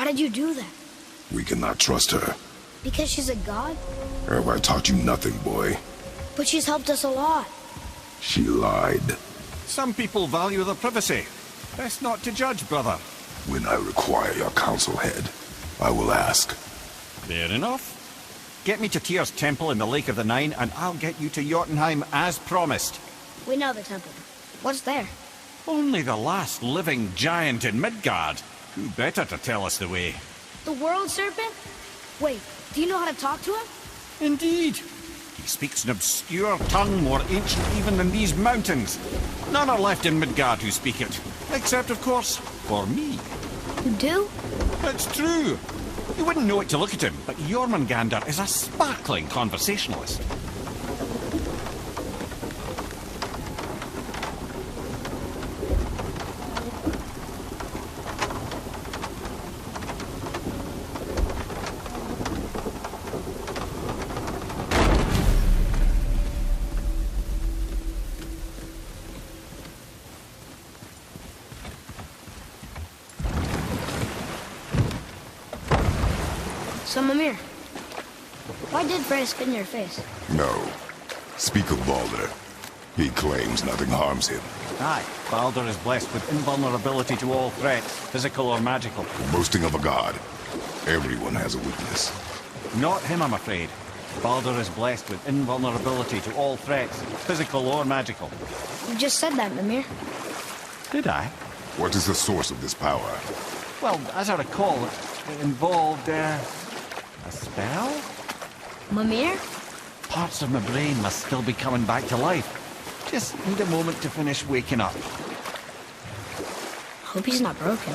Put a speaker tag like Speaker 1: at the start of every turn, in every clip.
Speaker 1: Why did you do that?
Speaker 2: We cannot trust her.
Speaker 1: Because she's a god?
Speaker 2: Have I taught you nothing, boy?
Speaker 1: But she's helped us a lot.
Speaker 2: She lied.
Speaker 3: Some people value their privacy. Best not to judge, brother.
Speaker 2: When I require your council head, I will ask.
Speaker 3: Fair enough. Get me to Tyr's temple in the Lake of the Nine, and I'll get you to Jotunheim as promised.
Speaker 1: We know the temple. What's there?
Speaker 3: Only the last living giant in Midgard. Who better to tell us the way?
Speaker 1: The world serpent? Wait, do you know how to talk to him?
Speaker 3: Indeed. He speaks an obscure tongue more ancient even than these mountains. None are left in Midgard who speak it. Except, of course, for me.
Speaker 1: You do?
Speaker 3: It's true. You wouldn't know it to look at him, but Jormungandr is a sparkling conversationalist.
Speaker 1: So, Mimir, why did Freya spit in your face?
Speaker 2: No. Speak of Baldur. He claims nothing harms him.
Speaker 3: Aye, Baldur is blessed with invulnerability to all threats, physical or magical.
Speaker 2: The boasting of a god. Everyone has a weakness.
Speaker 3: Not him, I'm afraid. Baldur is blessed with invulnerability to all threats, physical or magical.
Speaker 1: You just said that, Mimir.
Speaker 3: Did I?
Speaker 2: What is the source of this power?
Speaker 3: Well, as I recall, it involved, a spell?
Speaker 1: Mimir?
Speaker 3: Parts of my brain must still be coming back to life. Just need a moment to finish waking up.
Speaker 1: Hope he's not broken.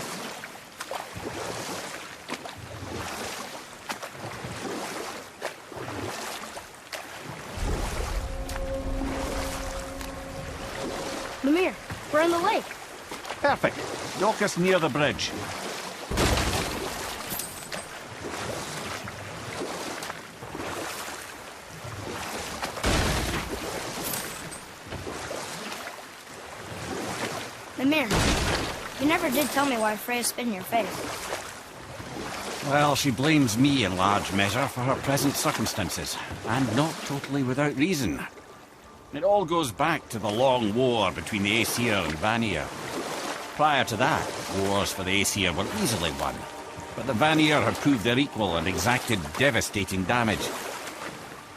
Speaker 1: Mimir, we're in the lake.
Speaker 3: Perfect. Dock us near the bridge.
Speaker 1: Mimir, you never did tell me why Freya spit in your face.
Speaker 3: Well, she blames me in large measure for her present circumstances, and not totally without reason. It all goes back to the long war between the Aesir and Vanir. Prior to that, wars for the Aesir were easily won, but the Vanir had proved their equal and exacted devastating damage.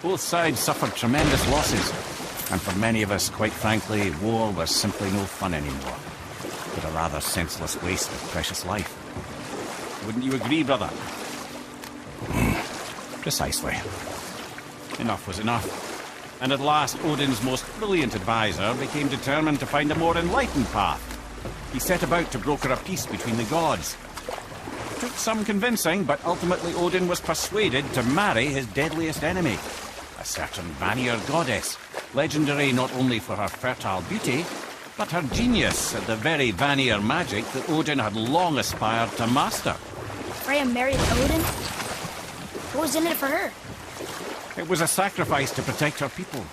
Speaker 3: Both sides suffered tremendous losses, and for many of us, quite frankly, war was simply no fun anymore, but a rather senseless waste of precious life. Wouldn't you agree, brother? Precisely. Enough was enough. And at last, Odin's most brilliant advisor became determined to find a more enlightened path. He set about to broker a peace between the gods. It took some convincing, but ultimately Odin was persuaded to marry his deadliest enemy, a certain Vanir goddess, legendary not only for her fertile beauty, but her genius at the very Vanir magic that Odin had long aspired to master.
Speaker 1: Freya married Odin? What was in it for her?
Speaker 3: It was a sacrifice to protect her people,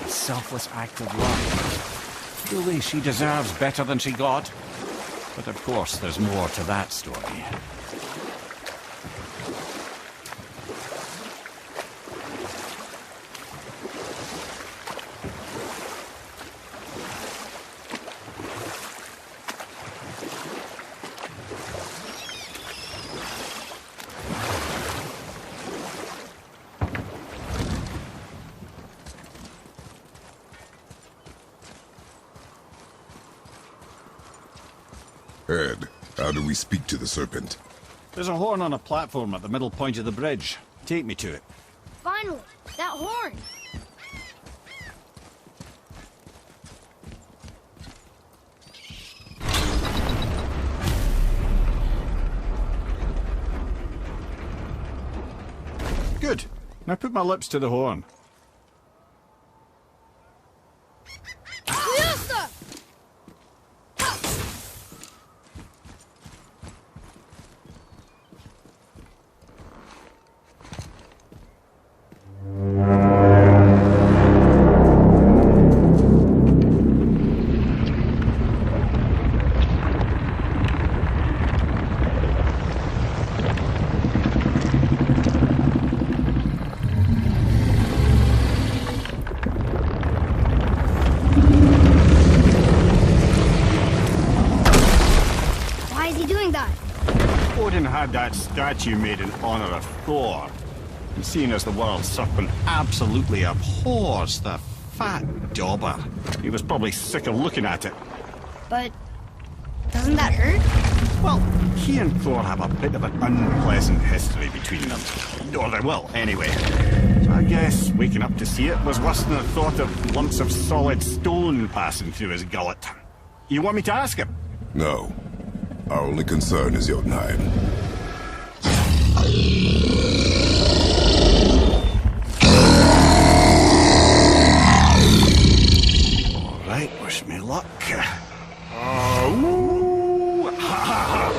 Speaker 3: a selfless act of love. Truly, she deserves better than she got. But of course, there's more to that story.
Speaker 2: Ed, how do we speak to the serpent?
Speaker 3: There's a horn on a platform at the middle point of the bridge. Take me to it.
Speaker 1: Finally, that horn!
Speaker 3: Good. Now put my lips to the horn. Odin had that statue made in honor of Thor. And seeing as the world serpent absolutely abhors the fat dauber, he was probably sick of looking at it.
Speaker 1: But doesn't that hurt?
Speaker 3: Well, he and Thor have a bit of an unpleasant history between them. Or they will, anyway. So I guess waking up to see it was worse than the thought of lumps of solid stone passing through his gullet. You want me to ask him?
Speaker 2: No. Our only concern is Jotunheim.
Speaker 3: All right, wish me luck. Ooh, ha ha ha!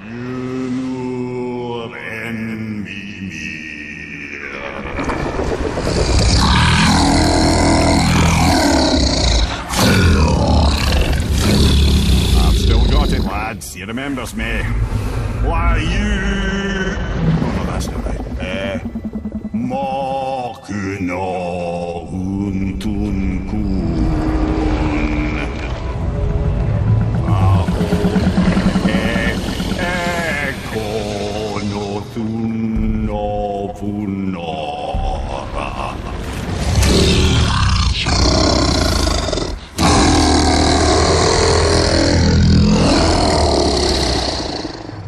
Speaker 3: Mimir and Mimir. I've still got it, lads. He remembers me. Why you? Oh no, that's not right. Makuna huntun kun.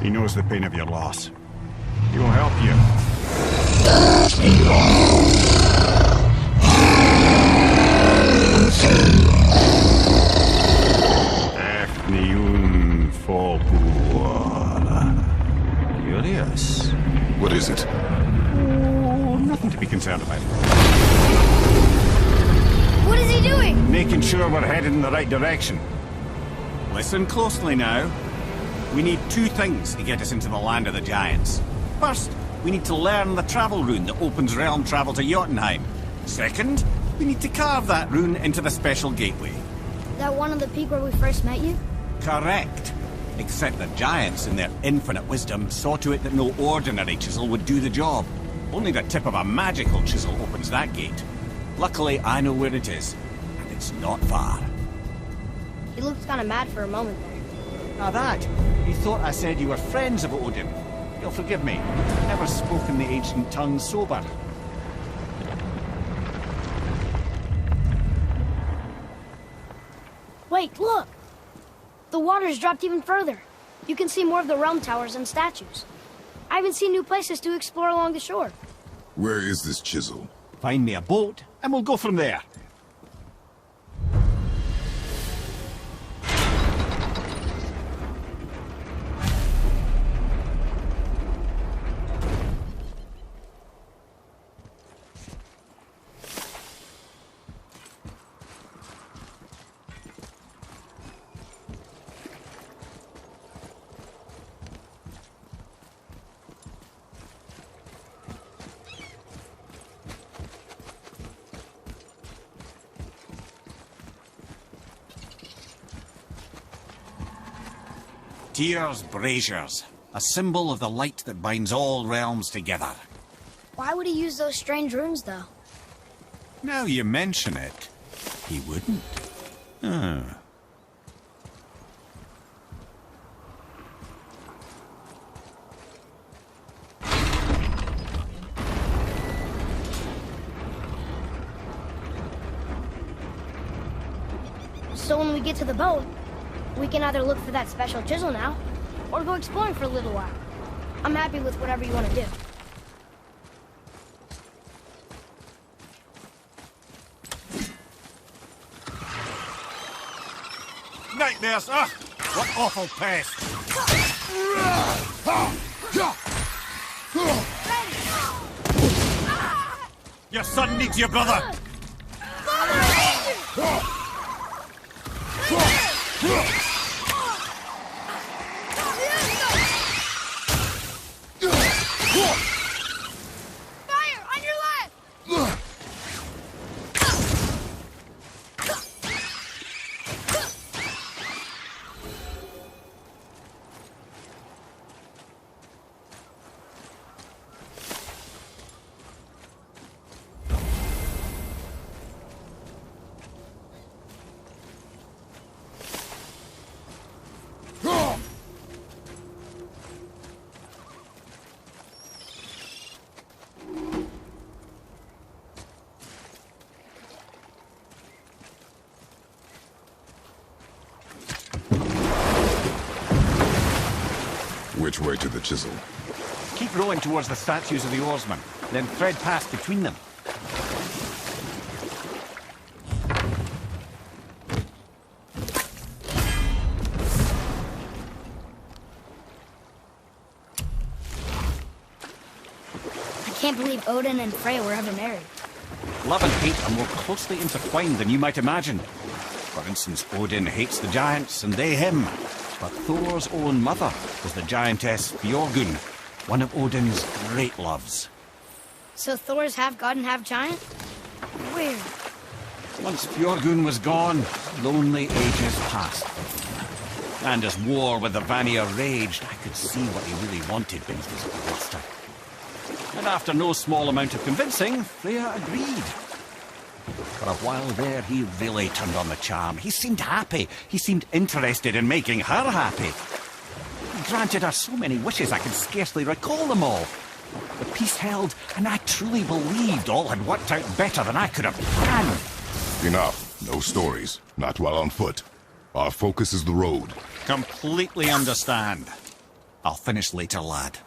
Speaker 3: He knows the pain of your loss. He will help you. Efniun Fobur. Curious.
Speaker 2: What is it?
Speaker 3: Oh, nothing to be concerned about.
Speaker 1: What is he doing?
Speaker 3: Making sure we're headed in the right direction. Listen closely now. We need two things to get us into the land of the giants. First, we need to learn the travel rune that opens realm travel to Jotunheim. Second, we need to carve that rune into the special gateway.
Speaker 1: That one on the peak where we first met you?
Speaker 3: Correct. Except the giants, in their infinite wisdom, saw to it that no ordinary chisel would do the job. Only the tip of a magical chisel opens that gate. Luckily, I know where it is, and it's not far.
Speaker 1: He looked kind of mad for a moment there.
Speaker 3: Now that, you thought I said you were friends of Odin. You'll forgive me. I've never spoken the ancient tongue sober.
Speaker 1: Wait, look! The water's dropped even further. You can see more of the realm towers and statues. I even see new places to explore along the shore.
Speaker 2: Where is this chisel?
Speaker 3: Find me a boat, and we'll go from there. Tyr's braziers, a symbol of the light that binds all realms together.
Speaker 1: Why would he use those strange runes, though?
Speaker 3: Now you mention it, he wouldn't. Ah.
Speaker 1: So when we get to the boat, we can either look for that special chisel now, or go exploring for a little while. I'm happy with whatever you want to do.
Speaker 3: Nightmares, ah! What awful pest! Your son needs your brother!
Speaker 1: Fire! On your left!
Speaker 2: Which way to the chisel?
Speaker 3: Keep rowing towards the statues of the oarsmen, then thread past between them.
Speaker 1: I can't believe Odin and Freya were ever married.
Speaker 3: Love and hate are more closely intertwined than you might imagine. For instance, Odin hates the giants and they him. But Thor's own mother was the giantess Björgun, one of Odin's great loves.
Speaker 1: So Thor's half god and half giant? Weird.
Speaker 3: Once Björgun was gone, lonely ages passed. And as war with the Vanir raged, I could see what he really wanted beneath his bolster. And after no small amount of convincing, Freya agreed. For a while there, he really turned on the charm. He seemed happy. He seemed interested in making her happy. He granted her so many wishes I could scarcely recall them all. The peace held, and I truly believed all had worked out better than I could have planned.
Speaker 2: Enough. No stories. Not while on foot. Our focus is the road.
Speaker 3: Completely understand. I'll finish later, lad.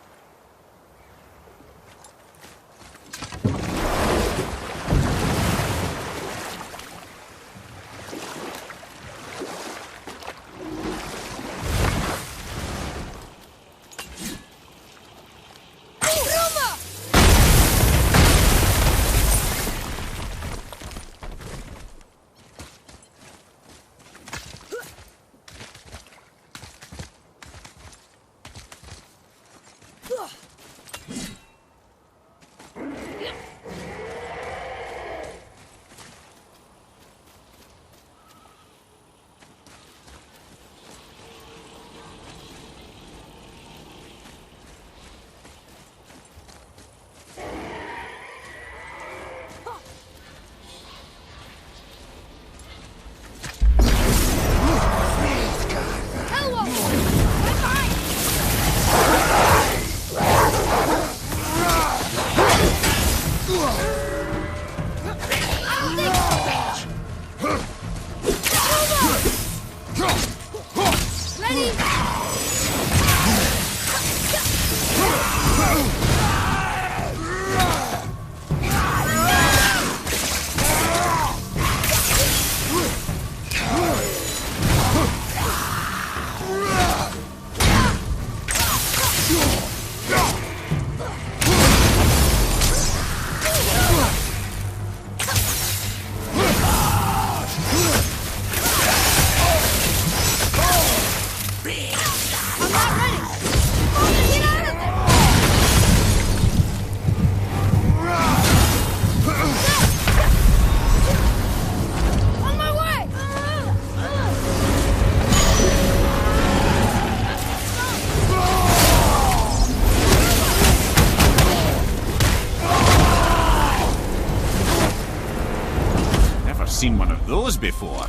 Speaker 3: Seen one of those before.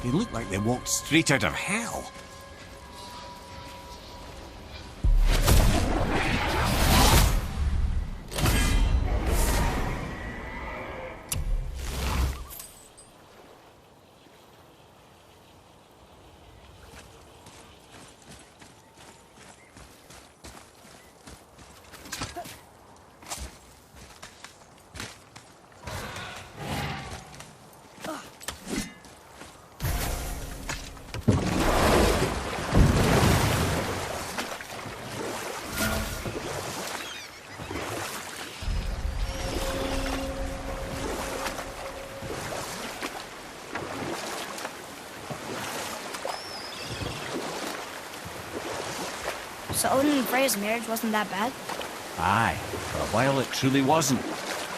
Speaker 3: They look like they walked straight out of hell.
Speaker 1: So Odin and Freya's marriage wasn't that bad?
Speaker 3: Aye, for a while it truly wasn't.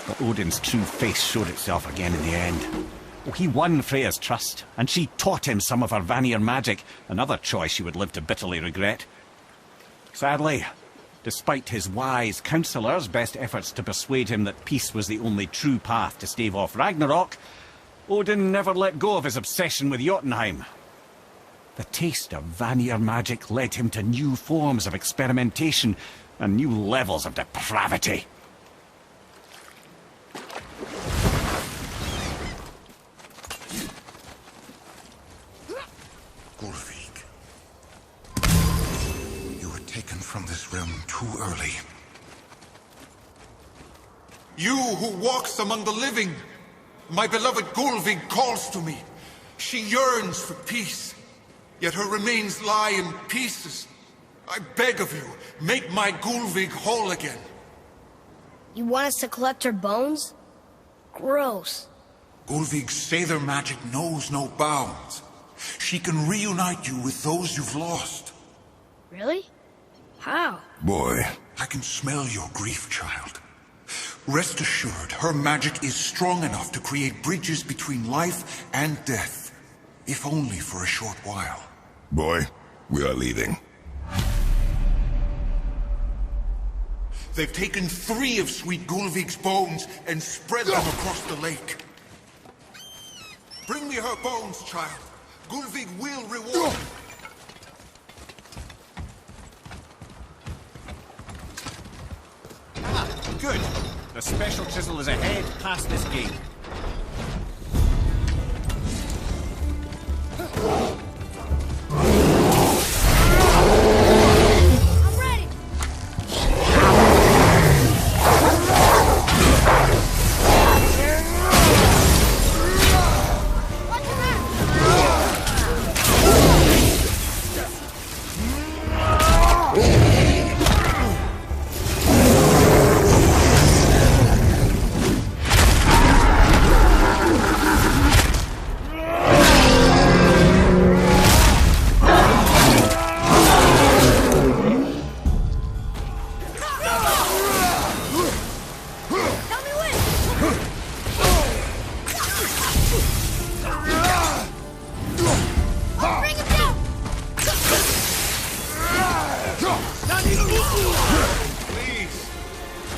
Speaker 3: But Odin's true face showed itself again in the end. Oh, he won Freya's trust, and she taught him some of her Vanir magic, another choice he would live to bitterly regret. Sadly, despite his wise counsellors' best efforts to persuade him that peace was the only true path to stave off Ragnarok, Odin never let go of his obsession with Jotunheim. The taste of Vanir magic led him to new forms of experimentation and new levels of depravity.
Speaker 4: You were taken taken from this realm too early. You who walks among the living, my beloved Gulvig calls to me. She yearns for peace, yet her remains lie in pieces. I beg of you, make my Gulvig whole again.
Speaker 1: You want us to collect her bones? Gross.
Speaker 4: Gulvig's Seither magic knows no bounds. She can reunite you with those you've lost.
Speaker 1: Really? How?
Speaker 2: Boy.
Speaker 4: I can smell your grief, child. Rest assured, her magic is strong enough to create bridges between life and death, if only for a short while.
Speaker 2: Boy, we are leaving.
Speaker 4: They've taken 3 of Sweet Gulvig's bones and spread them across the lake. Bring me her bones, child. Gulvig will reward you.
Speaker 3: Ah, good. The special chisel is ahead past this gate.
Speaker 1: I'm ready! Watch your back! Tell me when! I'll bring him down!
Speaker 4: Please,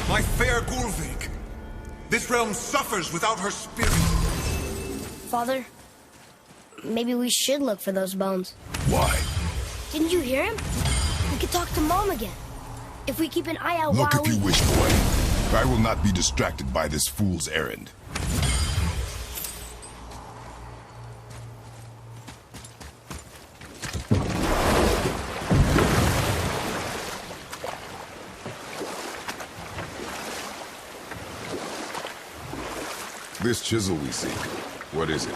Speaker 4: my fair Gulvig. This realm suffers without her spirit.
Speaker 1: Father, maybe we should look for those bones.
Speaker 2: Why?
Speaker 1: Didn't you hear him? We could talk to Mom again. If we keep an eye out
Speaker 2: Look
Speaker 1: while
Speaker 2: if you wish, boy. I will not be distracted by this fool's errand. This chisel we seek, what is it?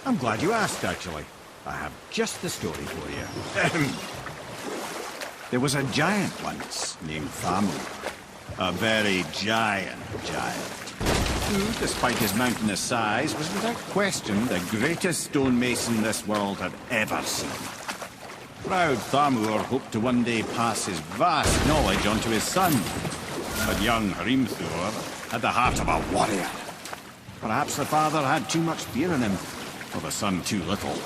Speaker 3: I'm glad you asked, actually. I have just the story for you. There was a giant once named Thamur. A very giant. Who, despite his mountainous size, was without question the greatest stonemason this world had ever seen. Proud Thamur hoped to one day pass his vast knowledge on to his son. But young Hrimthur had the heart of a warrior. Perhaps the father had too much fear in him, or the son too little.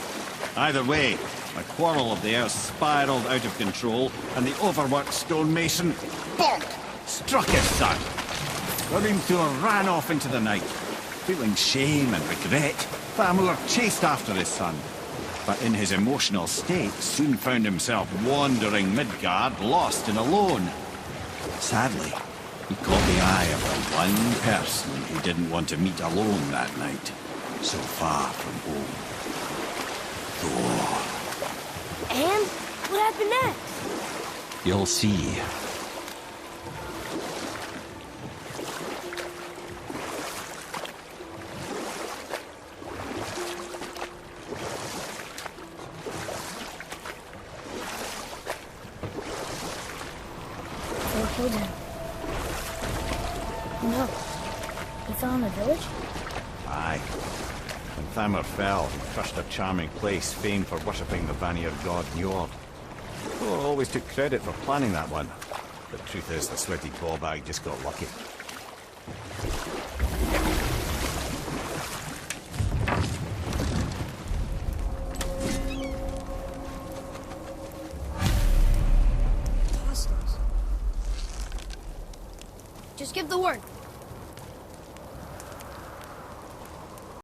Speaker 3: Either way, the quarrel of the earth spiraled out of control, and the overworked stonemason, bonk, struck his son. Hrimthur ran off into the night. Feeling shame and regret, Thamur chased after his son, but in his emotional state soon found himself wandering Midgard, lost and alone. Sadly, he caught the eye of the one person he didn't want to meet alone that night, so far from home. Thor.
Speaker 1: And what happened next?
Speaker 3: You'll see.
Speaker 1: Thor killed him. No. He fell in the village?
Speaker 3: Aye. When Thamur fell, he crushed a charming place famed for worshipping the Vanir god Njord. Thor always took credit for planning that one. The truth is, the sweaty ballbag just got lucky.
Speaker 1: Just give the word.